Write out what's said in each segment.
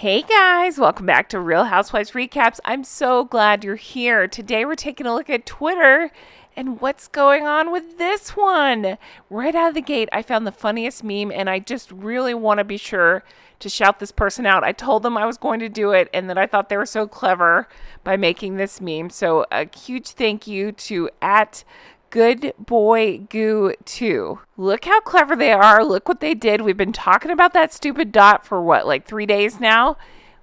Hey guys, welcome back to Real Housewives Recaps. I'm so glad you're here. Today we're taking a look at Twitter and what's going on with this one. Right out of the gate, I found the funniest meme and I just really want to be sure to shout this person out. I told them I was going to do it and that I thought they were so clever by making this meme. So a huge thank you to @GoodBoyGoo2. Look how clever they are. Look what they did. We've been talking about that stupid dot for what, like 3 days now?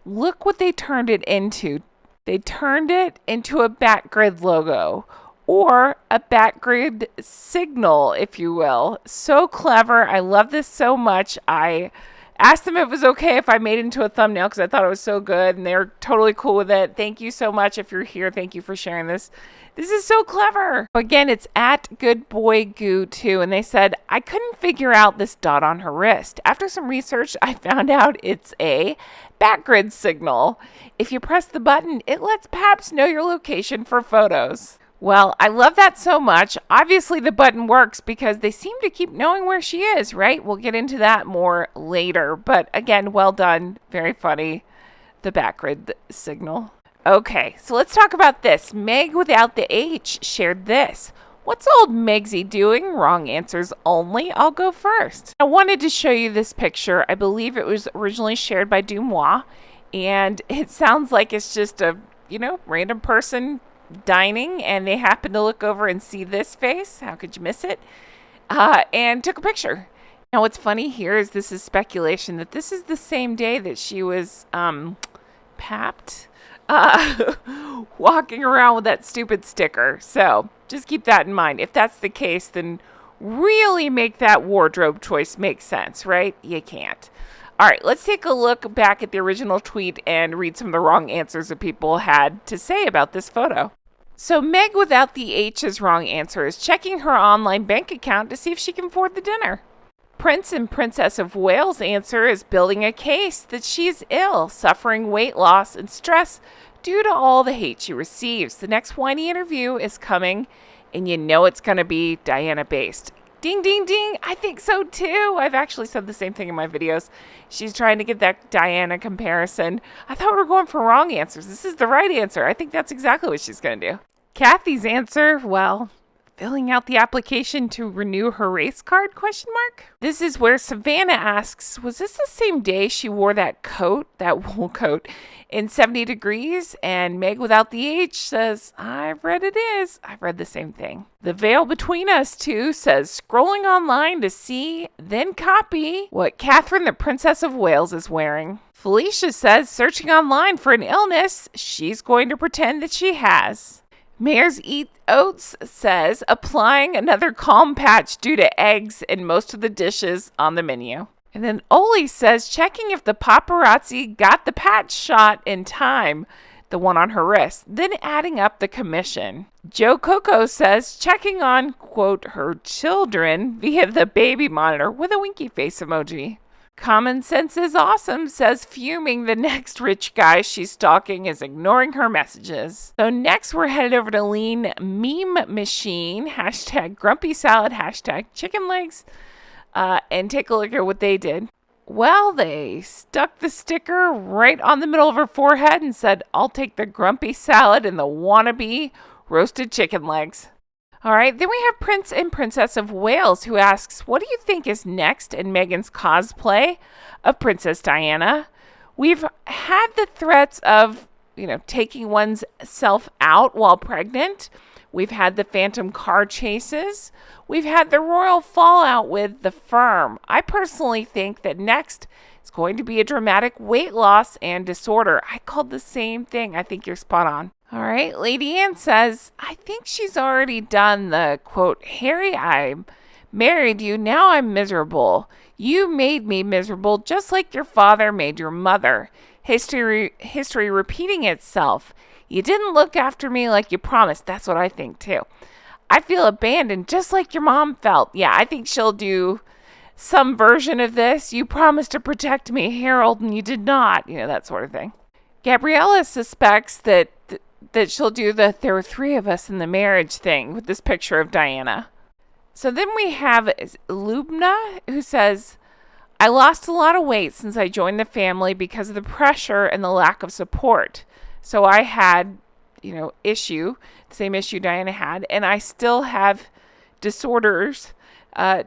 Look what they turned it into. They turned it into a backgrid logo or a backgrid signal, if you will. So clever. I love this so much. I asked them if it was okay if I made it into a thumbnail because I thought it was so good and they're totally cool with it. Thank you so much if you're here. Thank you for sharing this. This is so clever. Again, it's @GoodBoyGoo2, and they said, I couldn't figure out this dot on her wrist. After some research, I found out it's a backgrid signal. If you press the button, it lets Paps know your location for photos. Well, I love that so much. Obviously, the button works because they seem to keep knowing where she is, right? We'll get into that more later. But again, well done. Very funny. The backgrid signal. Okay, so let's talk about this. Meg without the H shared this. What's old Megsy doing? Wrong answers only. I'll go first. I wanted to show you this picture. I believe it was originally shared by Dumois, and it sounds like it's just a, random person dining, and they happen to look over and see this face. How could you miss it? And took a picture. Now, what's funny here is this is speculation that this is the same day that she was papped. Walking around with that stupid sticker. So just keep that in mind. If that's the case, then really make that wardrobe choice make sense, right? You can't. All right, let's take a look back at the original tweet and read some of the wrong answers that people had to say about this photo. So Meg without the H's wrong answer is checking her online bank account to see if she can afford the dinner. Prince and Princess of Wales' answer is building a case that she's ill, suffering weight loss and stress due to all the hate she receives. The next whiny interview is coming, and you know it's going to be Diana-based. Ding, ding, ding. I think so, too. I've actually said the same thing in my videos. She's trying to get that Diana comparison. I thought we were going for wrong answers. This is the right answer. I think that's exactly what she's going to do. Kathy's answer, well, filling out the application to renew her race card, ? This is where Savannah asks, was this the same day she wore that wool coat in 70 degrees? And Meg without the H says, I've read it is. I've read the same thing. The veil between us two says, scrolling online to see, then copy what Catherine, the Princess of Wales, is wearing. Felicia says, searching online for an illness she's going to pretend that she has. Mayor's Eat Oats says, applying another calm patch due to eggs in most of the dishes on the menu. And then Oli says, checking if the paparazzi got the patch shot in time, the one on her wrist, then adding up the commission. Joe Coco says, checking on, quote, her children via the baby monitor with a winky face emoji. Common Sense is Awesome says fuming the next rich guy she's stalking is ignoring her messages. So next we're headed over to Lean Meme Machine, #Grumpy Salad, #Chicken Legs, and take a look at what they did. Well, they stuck the sticker right on the middle of her forehead and said, I'll take the grumpy salad and the wannabe roasted chicken legs. All right, then we have Prince and Princess of Wales who asks, what do you think is next in Meghan's cosplay of Princess Diana? We've had the threats of, taking one's self out while pregnant. We've had the phantom car chases. We've had the royal fallout with the firm. I personally think that next is going to be a dramatic weight loss and disorder. I called the same thing. I think you're spot on. All right, Lady Anne says, I think she's already done the, quote, Harry, I married you, now I'm miserable. You made me miserable just like your father made your mother. History repeating itself. You didn't look after me like you promised. That's what I think, too. I feel abandoned just like your mom felt. Yeah, I think she'll do some version of this. You promised to protect me, Harold, and you did not. That sort of thing. Gabriella suspects that she'll do the there were 3 of us in the marriage thing with this picture of Diana. So then we have Lubna who says, I lost a lot of weight since I joined the family because of the pressure and the lack of support. So I had, the same issue Diana had, and I still have disorders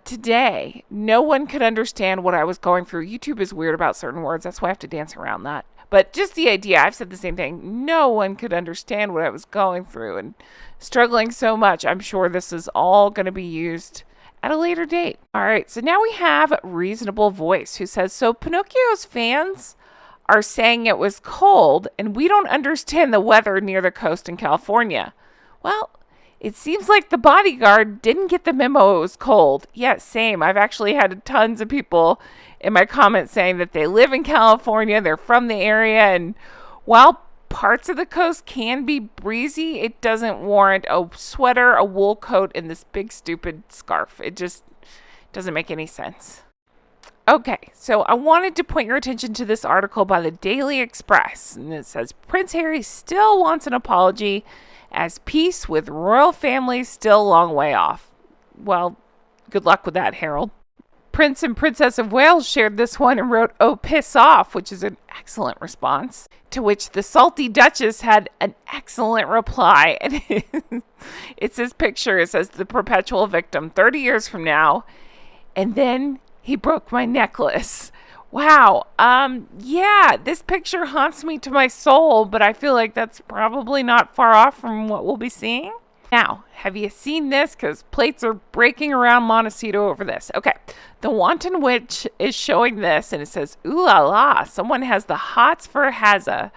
today. No one could understand what I was going through. YouTube is weird about certain words. That's why I have to dance around that. But just the idea, I've said the same thing. No one could understand what I was going through and struggling so much. I'm sure this is all going to be used at a later date. All right, so now we have Reasonable Voice, who says, so Pinocchio's fans are saying it was cold and we don't understand the weather near the coast in California. Well, it seems like the bodyguard didn't get the memo it was cold. Yeah, same. I've actually had tons of people in my comments saying that they live in California, they're from the area, and while parts of the coast can be breezy, it doesn't warrant a sweater, a wool coat, and this big stupid scarf. It just doesn't make any sense. Okay, so I wanted to point your attention to this article by the Daily Express, and it says, Prince Harry still wants an apology as peace with royal family still a long way off. Well, good luck with that, Harold. Prince and Princess of Wales shared this one and wrote, oh, piss off, which is an excellent response, to which the salty Duchess had an excellent reply. And it's his picture. It says, the perpetual victim, 30 years from now. And then he broke my necklace. Wow. Yeah, this picture haunts me to my soul, but I feel like that's probably not far off from what we'll be seeing. Now, have you seen this? Because plates are breaking around Montecito over this. Okay, the Wanton Witch is showing this, and it says, ooh la la, someone has the hots for Hazza.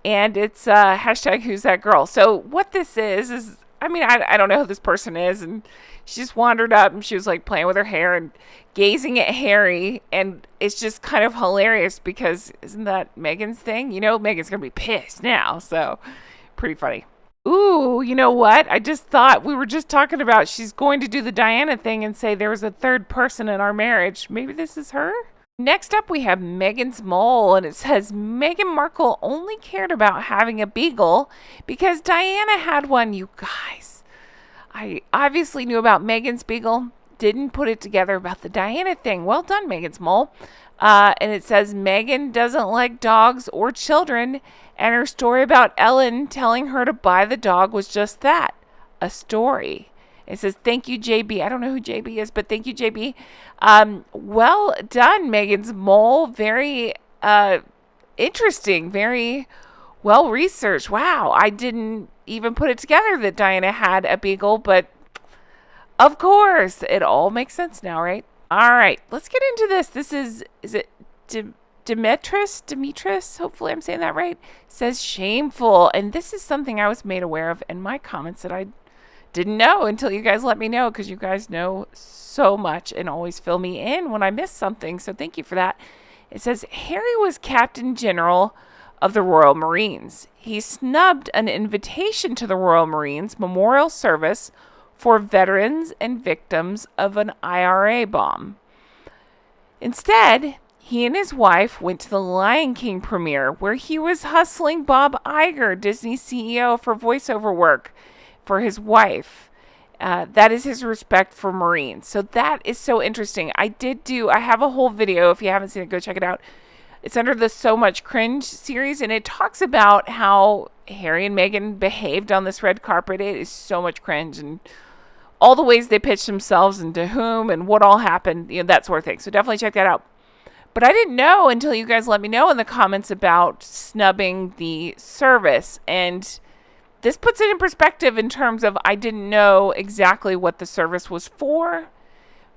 And it's hashtag who's that girl. So what this is I don't know who this person is, and she just wandered up, and she was like playing with her hair and gazing at Harry, and it's just kind of hilarious because isn't that Meghan's thing? Meghan's going to be pissed now, so pretty funny. Ooh, you know what? I just thought we were just talking about she's going to do the Diana thing and say there was a third person in our marriage. Maybe this is her? Next up, we have Meghan's mole, and it says Meghan Markle only cared about having a beagle because Diana had one, you guys. I obviously knew about Meghan's beagle, didn't put it together about the Diana thing. Well done, Meghan's mole. And it says Meghan doesn't like dogs or children, and her story about Ellen telling her to buy the dog was just that, a story. It says, thank you, JB. I don't know who JB is, but thank you, JB. Well done, Meghan's mole. Very interesting, very well researched. Wow, I didn't even put it together that Diana had a beagle, but of course, it all makes sense now, right? All right, let's get into this. This is it Demetris, hopefully I'm saying that right, says shameful. And this is something I was made aware of in my comments that I didn't know until you guys let me know, because you guys know so much and always fill me in when I miss something. So thank you for that. It says Harry was Captain General of the Royal Marines. He snubbed an invitation to the Royal Marines memorial service for veterans and victims of an IRA bomb. Instead, he and his wife went to the Lion King premiere, where he was hustling Bob Iger, Disney CEO, for voiceover work for his wife. That is his respect for Marines. So that is so interesting. I have a whole video. If you haven't seen it, go check it out. It's under the So Much Cringe series, and it talks about how Harry and Meghan behaved on this red carpet. It is so much cringe, and all the ways they pitched themselves and to whom and what all happened, that sort of thing. So definitely check that out. But I didn't know until you guys let me know in the comments about snubbing the service. And this puts it in perspective in terms of I didn't know exactly what the service was for.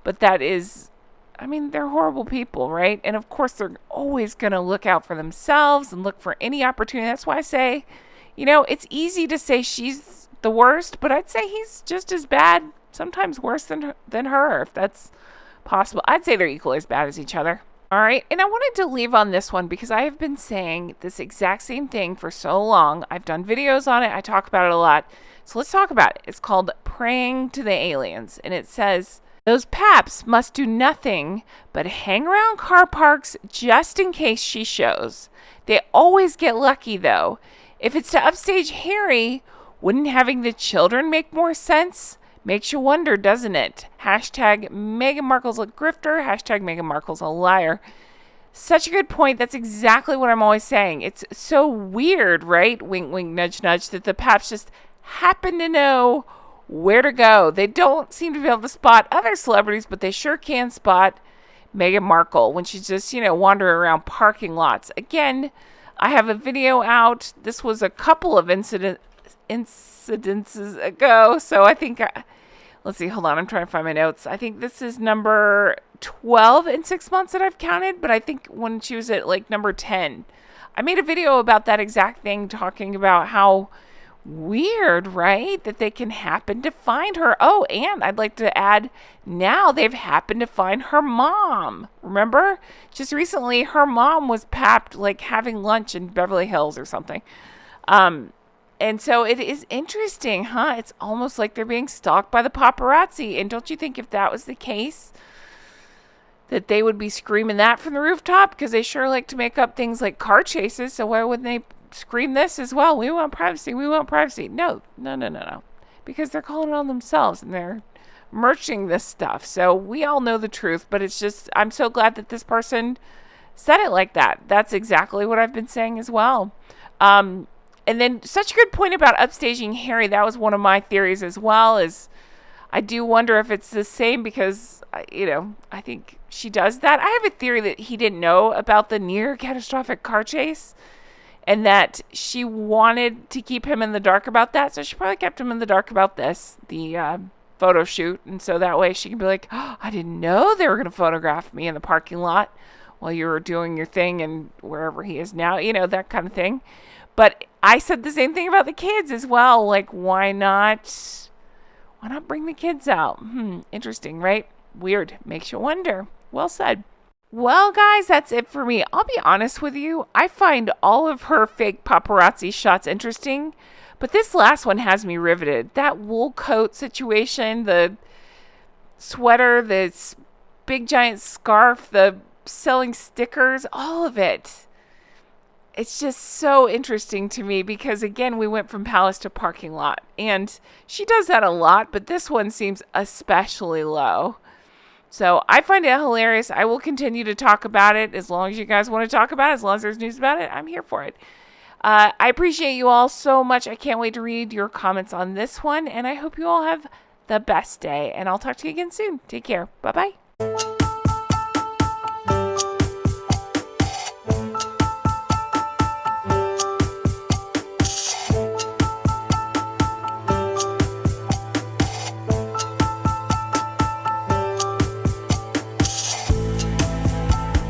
But that is, they're horrible people, right? And of course, they're always going to look out for themselves and look for any opportunity. That's why I say, it's easy to say she's the worst, but I'd say he's just as bad, sometimes worse than her, if that's possible. I'd say they're equally as bad as each other. All right, and I wanted to leave on this one because I have been saying this exact same thing for so long. I've done videos on it. I talk about it a lot. So let's talk about it. It's called Praying to the Aliens, and it says, those paps must do nothing but hang around car parks just in case she shows. They always get lucky, though. If it's to upstage Harry, wouldn't having the children make more sense? Makes you wonder, doesn't it? Hashtag Meghan Markle's a grifter. Hashtag Meghan Markle's a liar. Such a good point. That's exactly what I'm always saying. It's so weird, right? Wink, wink, nudge, nudge, that the Paps just happen to know where to go. They don't seem to be able to spot other celebrities, but they sure can spot Meghan Markle when she's just, wandering around parking lots. Again, I have a video out. This was a couple of incidences ago. So I think, let's see, hold on. I'm trying to find my notes. I think this is number 12 in 6 months that I've counted. But I think when she was at like number 10, I made a video about that exact thing, talking about how weird, right? That they can happen to find her. Oh, and I'd like to add, now they've happened to find her mom. Remember? Just recently, her mom was papped, like having lunch in Beverly Hills or something. And so it is interesting, huh? It's almost like they're being stalked by the paparazzi. And don't you think if that was the case, that they would be screaming that from the rooftop? Because they sure like to make up things like car chases. So why wouldn't they scream this as well? We want privacy. We want privacy. No. Because they're calling it on themselves and they're merching this stuff. So we all know the truth, but it's just, I'm so glad that this person said it like that. That's exactly what I've been saying as well. And then such a good point about upstaging Harry. That was one of my theories as well, is I do wonder if it's the same because, I think she does that. I have a theory that he didn't know about the near catastrophic car chase and that she wanted to keep him in the dark about that. So she probably kept him in the dark about this, the photo shoot. And so that way she can be like, oh, I didn't know they were going to photograph me in the parking lot while you were doing your thing and wherever he is now, that kind of thing. But I said the same thing about the kids as well. Like, why not bring the kids out? Interesting, right? Weird. Makes you wonder. Well said. Well, guys, that's it for me. I'll be honest with you. I find all of her fake paparazzi shots interesting, but this last one has me riveted. That wool coat situation, the sweater, this big giant scarf, the selling stickers, all of it. It's just so interesting to me because, again, we went from palace to parking lot. And she does that a lot, but this one seems especially low. So I find it hilarious. I will continue to talk about it as long as you guys want to talk about it. As long as there's news about it, I'm here for it. I appreciate you all so much. I can't wait to read your comments on this one. And I hope you all have the best day. And I'll talk to you again soon. Take care. Bye-bye.